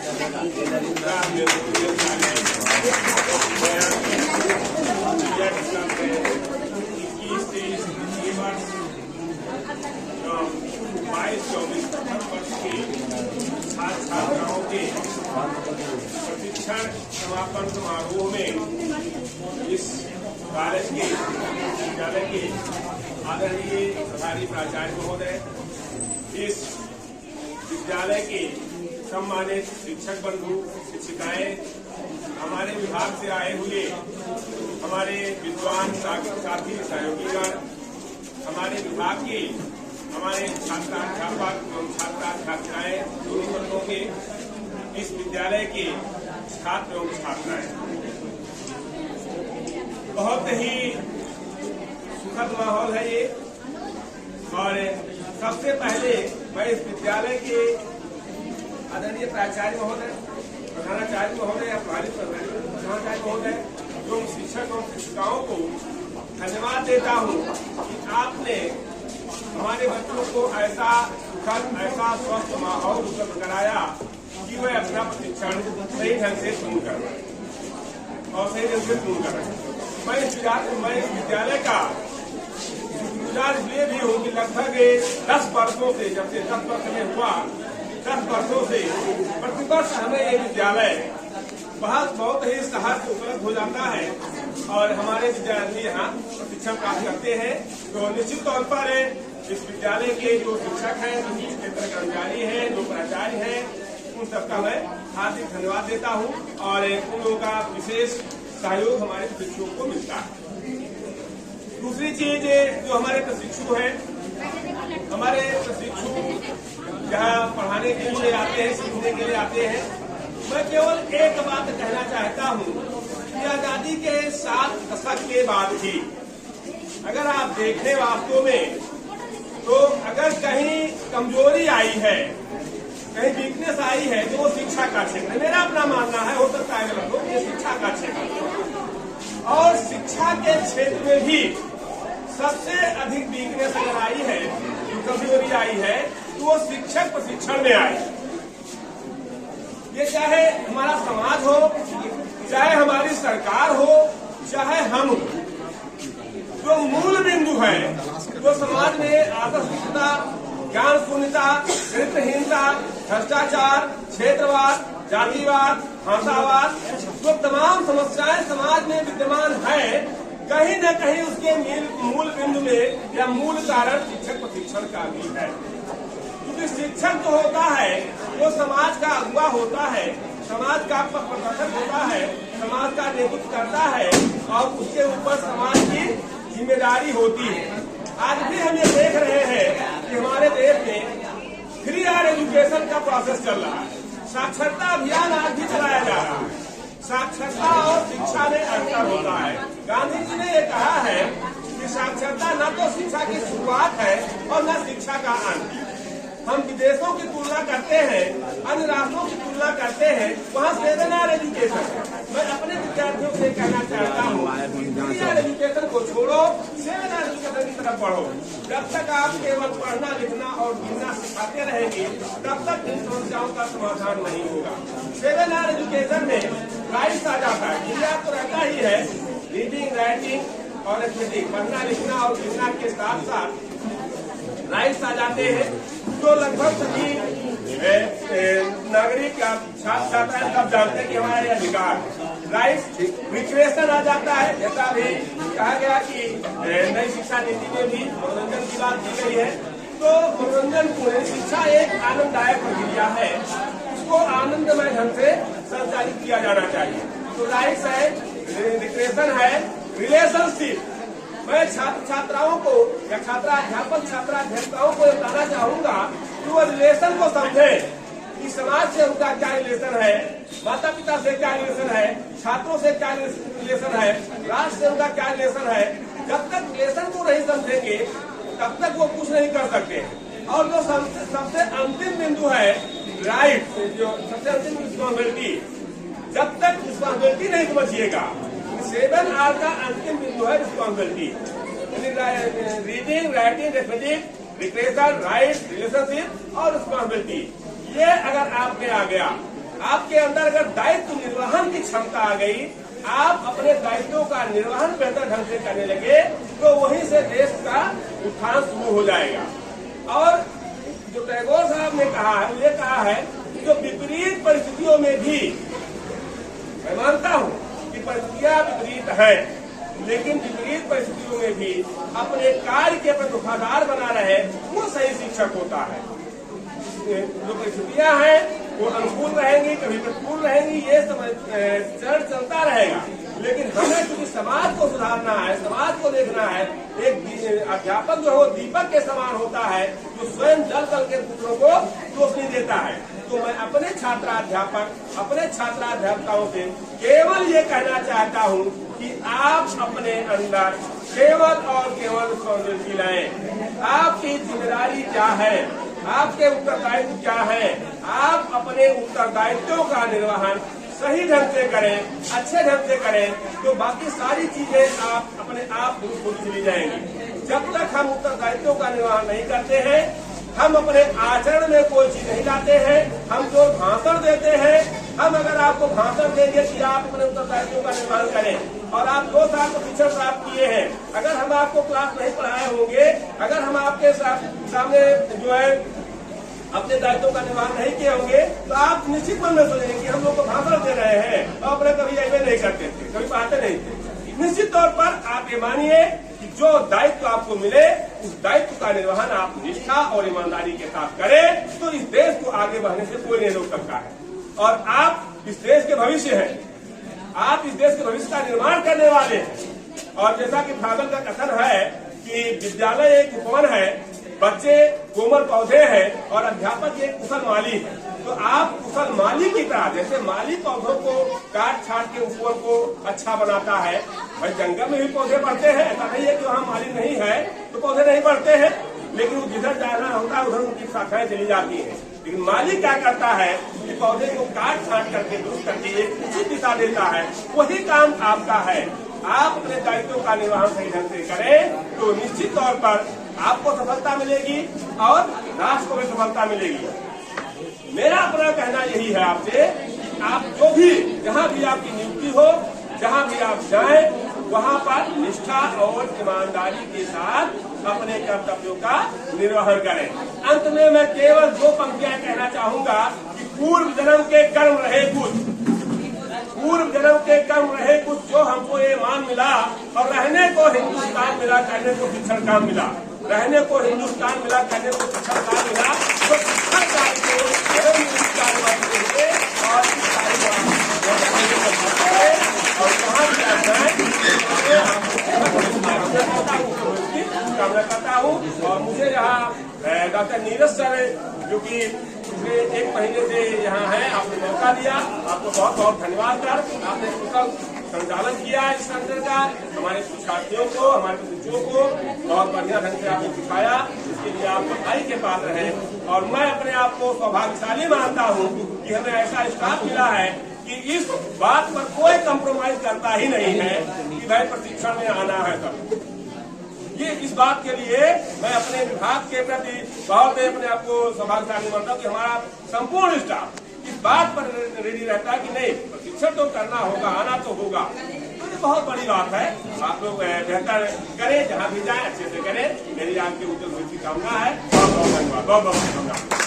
छात्राओं के प्रशिक्षण समापन समारोह में इस कॉलेज के विद्यालय के आदरणीय प्रभारी प्राचार्य महोदय, इस विद्यालय के सम्मानित शिक्षक बंधु शिक्षिकाएं, हमारे विभाग से आए हुए हमारे विद्वान साथी सहयोगीगण, हमारे विभाग के हमारे छात्राध्यापक एवं छात्राएं, दोनों वर्गों के, इस विद्यालय के छात्र एवं छात्राएं, बहुत ही सुखद माहौल है ये। और सबसे पहले मैं इस विद्यालय के आदरणीय प्राचार्य महोदय, प्रधानाचार्य महोदय या प्रधानाचार्य महोदय एवं शिक्षक और शिक्षिकाओं को धन्यवाद देता हूँ कि आपने हमारे बच्चों को ऐसा सुखद, ऐसा स्वस्थ माहौल उपलब्ध कराया कि वे अपना प्रशिक्षण सही ढंग से पूर्ण कर पाए और सही ढंग से पूर्ण कर पाए। मैं इस विद्यालय का शुक्रगुजार इसलिए भी हूँ कि लगभग 10 वर्षों से, जब से 10 वर्ष में हुआ, 10 वर्षों से प्रतिवर्ष हमें ये विद्यालय बहुत ही सहज उपलब्ध हो जाता है और हमारे विद्यार्थी यहाँ प्रशिक्षण प्राप्त करते हैं। तो निश्चित तौर पर इस विद्यालय के जो शिक्षक हैं, जो क्षेत्र कर्मचारी हैं, जो प्राचार्य हैं, उन सबका मैं हार्दिक धन्यवाद देता हूँ और उन लोगों का विशेष सहयोग हमारे प्रशिक्षुओं को मिलता है। दूसरी चीज, जो हमारे प्रशिक्षु हैं, हमारे प्रशिक्षु जहाँ पढ़ाने के लिए आते हैं, सीखने के लिए आते हैं, मैं केवल एक बात कहना चाहता हूँ कि आजादी के 7 दशक के बाद भी अगर आप देखें वास्तव में, तो अगर कहीं कमजोरी आई है, कहीं वीकनेस आई है, तो वो शिक्षा का क्षेत्र है। मेरा अपना मानना है, हो सकता है गलत हो, ये शिक्षा का क्षेत्र है। और शिक्षा के क्षेत्र में भी सबसे अधिक वीकनेस अगर आई है, जो कमजोरी आई है, तो वो शिक्षक प्रशिक्षण में आई। ये चाहे हमारा समाज हो, चाहे हमारी सरकार हो, चाहे हम हो, जो मूल बिंदु है, जो समाज में आदर्शता, ज्ञान शून्यता, चरित्रहीनता, भ्रष्टाचार, क्षेत्रवाद, जातिवाद, भाषावाद, जो तमाम समस्याएं समाज में विद्यमान है, कहीं न कहीं उसके मूल बिंदु में या मूल कारण शिक्षक प्रशिक्षण का भी है। क्योंकि शिक्षक जो होता है वो समाज का अगुवा होता है, समाज का प्रबंधक होता है, समाज का नेतृत्व करता है और उसके ऊपर समाज की जिम्मेदारी होती है। आज भी हम ये देख रहे हैं कि हमारे देश में फ्री हायर एजुकेशन का प्रोसेस चल रहा है, साक्षरता अभियान आज भी चलाया जा रहा है। साक्षरता और शिक्षा में अंतर होता है। गांधी जी ने ये कहा है कि साक्षरता न तो शिक्षा की शुरुआत है और न शिक्षा का अंत। हम विदेशों की तुलना करते हैं, अन्य राष्ट्रों की तुलना करते हैं, वहाँ 7 ईयर एजुकेशन है। मैं अपने विद्यार्थियों से कहना चाहता हूँ, 3 ईयर एजुकेशन को छोड़ो, 7 ईयर एजुकेशन की तरफ बढ़ो। जब तक आप केवल पढ़ना, लिखना और गिनना सिखाते रहेंगे, तब तक इन समस्याओं का समाधान नहीं होगा। 7 ईयर एजुकेशन में राइट्स आ जाता है, इंडिया तो रहता ही है, रीडिंग, राइटिंग और अर्थमेटिक, पढ़ना, लिखना और गिनना के साथ साथ राइट्स आ जाते हैं, जो लगभग सभी नागरिक छात्र छात्राएं सब जानते हैं कि हमारा ये अधिकार। राइट्स, रिक्रिएशन आ जाता है, जैसा भी कहा गया कि नई शिक्षा नीति में भी मनोरंजन की बात की गई है। तो मनोरंजन पूर्ण शिक्षा एक आनंददायक प्रक्रिया है, उसको आनंदमय ढंग से संचालित किया जाना चाहिए। तो राइट्स है, रिक्रिएशन है, रिलेशनशिप। मैं छात्र छात्राओं को या छात्राध्यापक छात्राध्यापिकाओं को बताना चाहूंगा कि वो रिलेशन को समझे कि समाज से उनका क्या रिलेशन है, माता पिता से क्या रिलेशन है, छात्रों से क्या रिलेशन है, राष्ट्र से उनका क्या रिलेशन है। जब तक रिलेशन को नहीं समझेंगे तब तक वो कुछ नहीं कर सकते। और जो सबसे अंतिम बिंदु है राइट, जो सबसे अंतिम रिस्पॉन्सिबिलिटी, जब तक रिस्पॉन्सिबिलिटी नहीं समझिएगा, 7 आर का अंतिम बिंदु है responsibility, reading, writing, arithmetic, recreation, right, relationship और रिस्पॉन्सिबिलिटी। ये अगर आप में आ गया, आपके अंदर अगर दायित्व निर्वहन की क्षमता आ गई, आप अपने दायित्वों का निर्वहन बेहतर ढंग से करने लगे, तो वहीं से देश का उत्थान शुरू हो जाएगा। और जो टैगोर साहब ने कहा है, ये कहा है कि जो विपरीत परिस्थितियों में भी, मैं मानता हूं कि परिस्थितियां विपरीत है, लेकिन विपरीत परिस्थितियों में भी अपने कार्य के प्रति वफादार बना रहे, वो सही शिक्षक होता है। जो परिस्थितियां हैं वो अनुकूल रहेंगी, कभी प्रतिकूल रहेंगी, ये चरण चलता रहेगा, लेकिन हमें क्योंकि समाज को सुधारना है, समाज को देखना है। एक अध्यापक जो है वो दीपक के समान होता है, जो स्वयं जल जल के दूसरों को रोशनी देता है। तो मैं अपने छात्राध्यापक, अपने छात्राध्यापिकाओं से केवल ये कहना चाहता हूँ कि आप अपने अंदर केवल और केवल संवेदनशील लाएं। आपकी जिम्मेदारी क्या है, आपके उत्तरदायित्व क्या है, आप अपने उत्तरदायित्वों का निर्वहन सही ढंग से करें, अच्छे ढंग से करें, तो बाकी सारी चीजें आप अपने आप खुद चली जाएंगी। जब तक हम उत्तरदायित्वों का निर्वहन नहीं करते हैं, हम अपने आचरण में कोई चीज नहीं लाते हैं, हम जो भाषण देते हैं, हम अगर आपको भाषण देंगे कि आप अपने उत्तरदायित्वों का निर्वहन करें और आप 2 साल को शिक्षण प्राप्त किए हैं, अगर हम आपको क्लास नहीं पढ़ाए होंगे, अगर हम आपके सामने जो है अपने दायित्वों का निर्वहन नहीं किए होंगे, तो आप निश्चित मन में सोचेंगे कि हम लोग को भाषण दे रहे हैं और अपने कभी ऐसे नहीं करते थे, कभी पढ़ाते नहीं थे। निश्चित तौर पर आप ये मानिए कि जो दायित्व आपको मिले, उस दायित्व का निर्वहन आप निष्ठा और ईमानदारी के साथ करें, तो इस देश को आगे बढ़ने से कोई नहीं रोक सकता है। और आप इस देश के भविष्य हैं, आप इस देश के भविष्य का निर्माण करने वाले हैं। और जैसा कि फागल का कथन है कि विद्यालय एक उपवन है, बच्चे कोमल पौधे हैं और अध्यापक एक कुशल माली है। तो आप कुशल माली की तरह, जैसे माली पौधों को काट छाट के उपवन को अच्छा बनाता है, भाई जंगल में भी पौधे बढ़ते हैं, ऐसा नहीं है कि वहाँ माली नहीं है तो पौधे नहीं बढ़ते हैं, लेकिन वो जिधर जाना होता है उधर उनकी शाखाएं चली जाती हैं। लेकिन माली क्या करता है कि पौधे को काट छाट करके दुरुस्त करके एक उचित दिशा देता है। वही काम आपका है। आप अपने दायित्वों का निर्वहन सही ढंग से करें तो निश्चित तौर पर आपको सफलता मिलेगी और राष्ट्र को भी सफलता मिलेगी। मेरा अपना कहना यही है आपसे कि आप जो भी, जहाँ भी आपकी नियुक्ति हो, जहाँ भी आप जाएं, वहाँ पर निष्ठा और ईमानदारी के साथ अपने कर्तव्यों का निर्वहन करें। अंत में मैं केवल 2 पंक्तियां कहना चाहूंगा कि पूर्व जन्म के कर्म रहे कुछ, पूर्व जन्म के कर्म रहे कुछ, जो हमको ये मान मिला और रहने को हिंदुस्तान मिला, करने को शिक्षण काम मिला, रहने को हिंदुस्तान मिला, करने को शिक्षण काम मिला। तो शिक्षण कार्य को और कहाँ भी आप जाए कामना करता हूँ। और मुझे यहाँ डॉक्टर नीरज सर, जो कि पिछले 1 महीने से यहाँ है, आपने मौका दिया, आपको बहुत बहुत धन्यवाद कर आपने कुशल संचालन किया इस सेंटर का। हमारे शिक्षार्थियों को, हमारे बच्चों को बहुत बढ़िया ढंग से आपने सिखाया, इसके लिए आप बधाई के पात्र हैं। और मैं अपने आप को सौभाग्यशाली मानता हूँ कि हमें ऐसा स्टाफ मिला है कि इस बात पर कोई कंप्रोमाइज करता ही नहीं है कि भाई प्रशिक्षण में आना है। सब ये इस बात के लिए मैं अपने विभाग के प्रति बहुत अपने आप को सौभाग्यशाली मानता हूँ कि हमारा संपूर्ण स्टाफ इस बात पर रेडी रहता है कि नहीं, प्रशिक्षण तो करना होगा, आना तो होगा। तो ये बहुत बड़ी बात है। आप लोग बेहतर करें, जहाँ भी जाए अच्छे से करें। मेरी आपके उज्जवल भविष्य की कामना है। बहुत बहुत धन्यवाद, बहुत बहुत धन्यवाद।